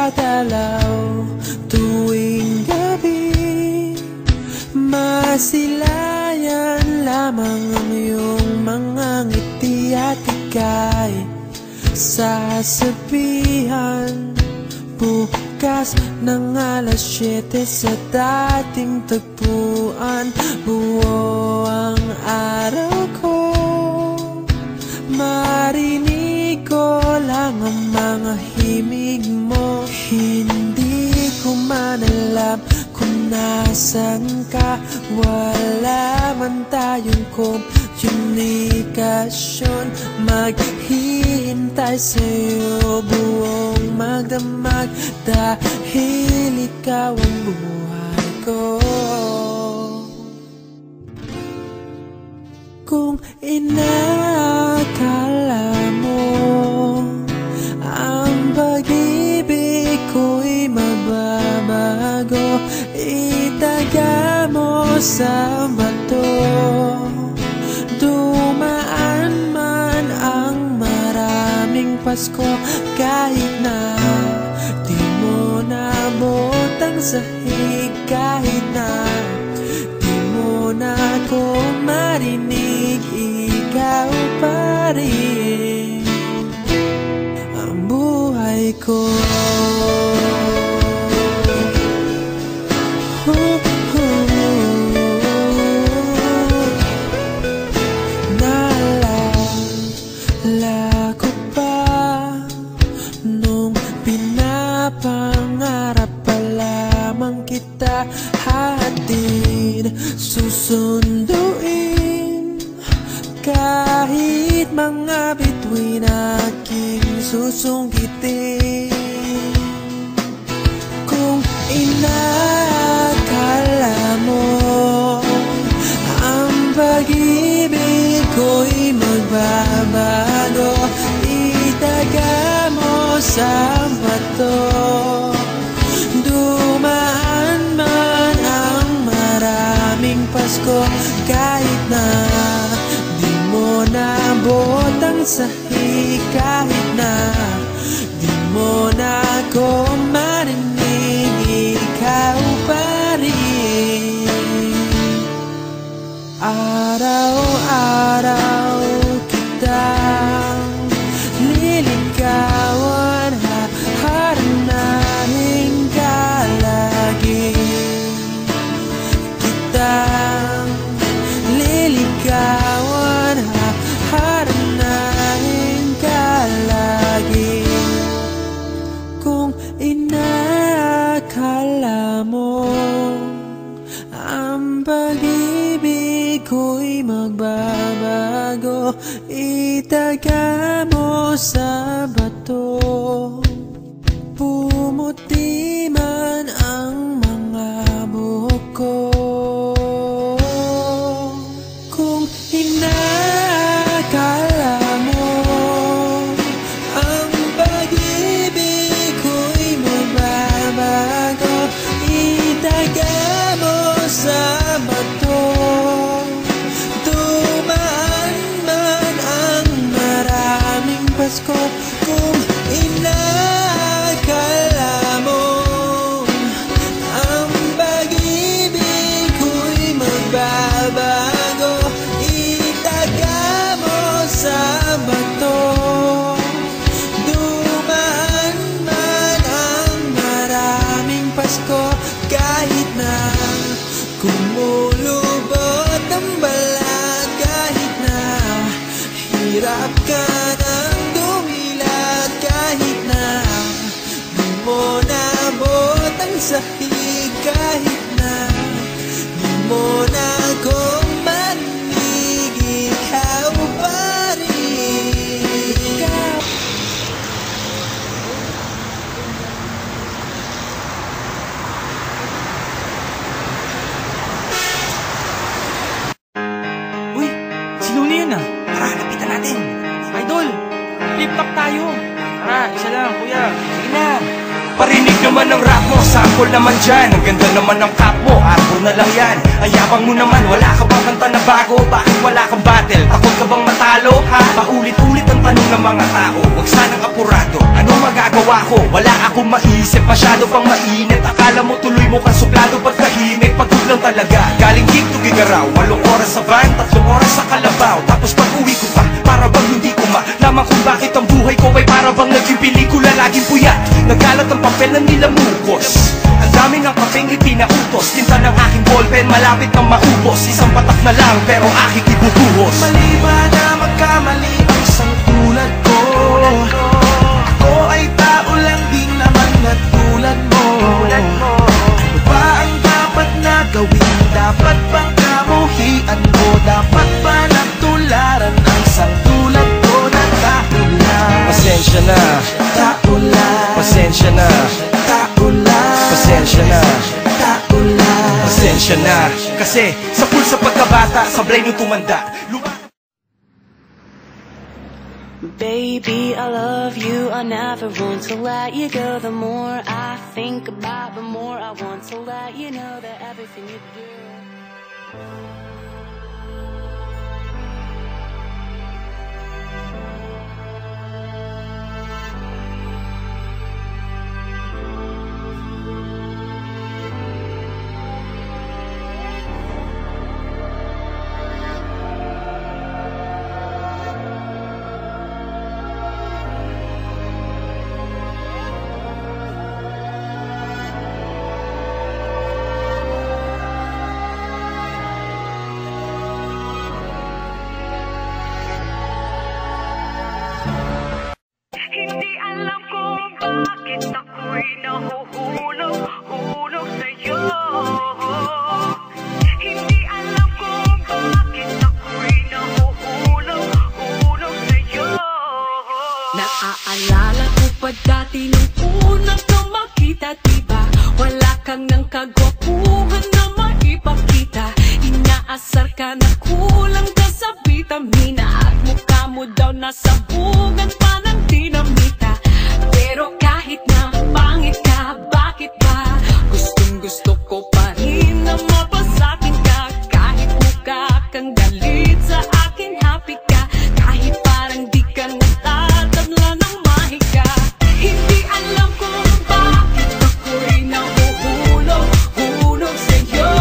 nagdadalaw tuwing gabi. Masilayan lamang ang iyong mga ngiti at ika'y sasabihan bukas ng alas 7 sa dating tagpuan. Buo ang araw ko, marinig ko lang ang mga himig mo. Hindi ko man alam kung nasan ka, wala man tayong komunikasyon. Maghihintay sa'yo buong magdamag dahil ikaw ang buhay ko. Kung inakala mo ang pag-ibig ko'y mababago, itaga mo sa bato. Dumaan man ang maraming Pasko, kahit na di mo nabot ang sahig, kahit na di mo na ako marinig, ikaw pa rin ang buhay ko. Naalala ko pa nung pinapangarap pa lamang kita, hatid susunduin kahit mga bituin aking susungkitin. Kung inakala mo ang pag-ibig ko'y magbabago, itaga mo sa bato. Dumaan man ang maraming Pasko, kahit na di mo nabot ang sahig, kahit na di mo na ako marinig, ikaw pa rin. Araw-araw kitang liligawan, haharanahin ka lagi. Kitang liligawan, haharanahin ka lagi. Kung inakala mo ang pag-ibig ko'y magbabago, itaga mo sa bato. Pumuti man ang mga buhok ko. Kung inakala mo ang pag-ibig ko'y magbabago, itaga mo sa bato. Dumaan man ang maraming Pasko, kung inakala mo ang pag-ibig ko'y magbabago, itaga mo sa bato. Dumaan man ang maraming Pasko, kahit na kumulubot ang balat, kahit na hirap ka ng dumilat, kahit na di mo nabot ang sahig, kahit na di mo na ako marinig, ikaw pa rin. Ikaw. Uy, si Luna yun ah. Tara, lapitan natin. Idol, flip-flop tayo. Tara, isa lang kuya. Sige na. Parinig naman ang rap mo, sample naman dyan. Ang ganda naman ng cap mo, arbor na lang yan. Ang yabang mo naman, wala ka bang kanta na bago? Bakit wala kang battle? Takot ka bang matalo? Ha? Paulit-ulit ang tanong ng mga tao, huwag sanang apurado. Ano magagawa ginawa ko, wala akong maisip, masyado pang mainit. Akala mo tuloy mo kang suplado, ba't tahimik? Pagod lang talaga, galing gig to Gigaraw. 8 oras sa van, 3 oras sa Kalabaw. Tapos pag uwi ko pa, para bang hindi ko malaman kung bakit ang buhay ko ay para bang naging pelikula, laging puyat. Nagkalat ang papel na nilamukos. Ang dami ng kapeng ipinautos. Tinta ng aking ballpen, malapit nang maubos. Isang patak na lang, pero aking ibubuhos. Mali ba na magkamali ang isang tulad ko? Ako ay tao lang din naman na tulad mo. Ano ba ang dapat na gawin? Dapat bang kamuhian mo? Dapat ba natularan ang isang tulad ko na tao lang? Pasensya na, Tao lang, pasensya na, tao lang, pasensya na, tao lang. pasensya na. Kasi sa pulsa pagkabata, sablay nung tumanda. Baby, I love you, I never want to let you go. The more I think about, the more I want to let you know that everything you do. Hindi alam kung bakit ako'y nahuhulog sa'yo. Hindi alam kung bakit ako'y nahuhulog sa'yo. Naaalala ko pa dati nung unang ka makita, diba? Wala kang ng kagwapuhan na maipakita. Inaasar ka na kulang ka sa vitamina. At mukha mo daw nasa bugan pa ng dinamita. Pero kahit na pangit ka, bakit ba? Gustong gusto ko pa rin na mapasakin ka. Kahit mukha kang galit sa akin, happy ka. Kahit parang di ka natatabla ng mahika. Hindi alam kung bakit ako'y nahuhulog sa'yo.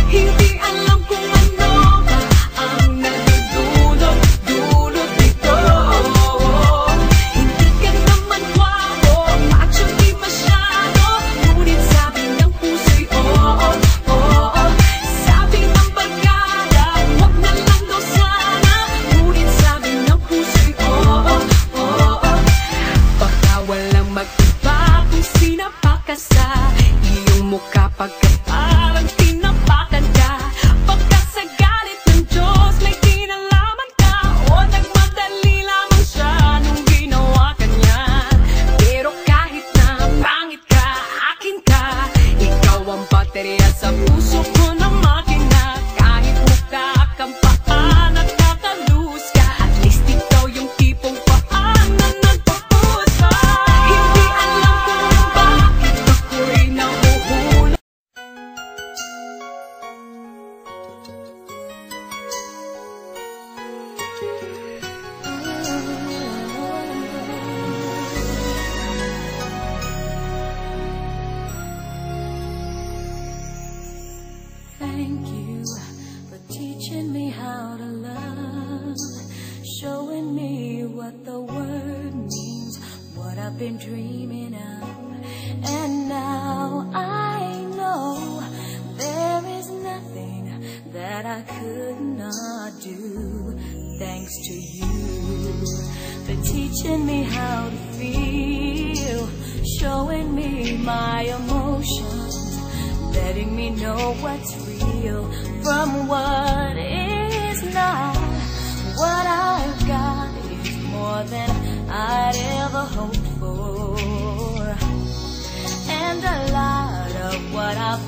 Hindi alam kung ano ba ang nadudulot dito. Hindi ka naman gwapo, macho di masyado. Ngunit sabi ng puso'y oo. Sabi ng barkada, wag na lang daw sana. Ngunit sabi ng puso'y oo. Baka walang mag-iba kung sinapak ka sa iyong mukha pagka parang tinapakan ka. Pagka sa galit ng Diyos may kinalaman ka, o nagmadali lamang siya nung ginawa ka niya. Pero kahit na pangit ka, akin ka. Ikaw ang baterya sa puso ko na makina. Kahit mukha kang paan at kakalus ka, at least ikaw yung tipong paan na nagpapuus pa. Hindi alam kung bakit ako'y nahuhulog. Thank you for teaching me how to love, showing me what the word means, what I've been dreaming of. And now I know there is nothing that I could not do. Thanks to you for teaching me how to feel, showing me my emotions, letting me know what's real from what is not. What I've got is more than I'd ever hoped for, and a lot of what I've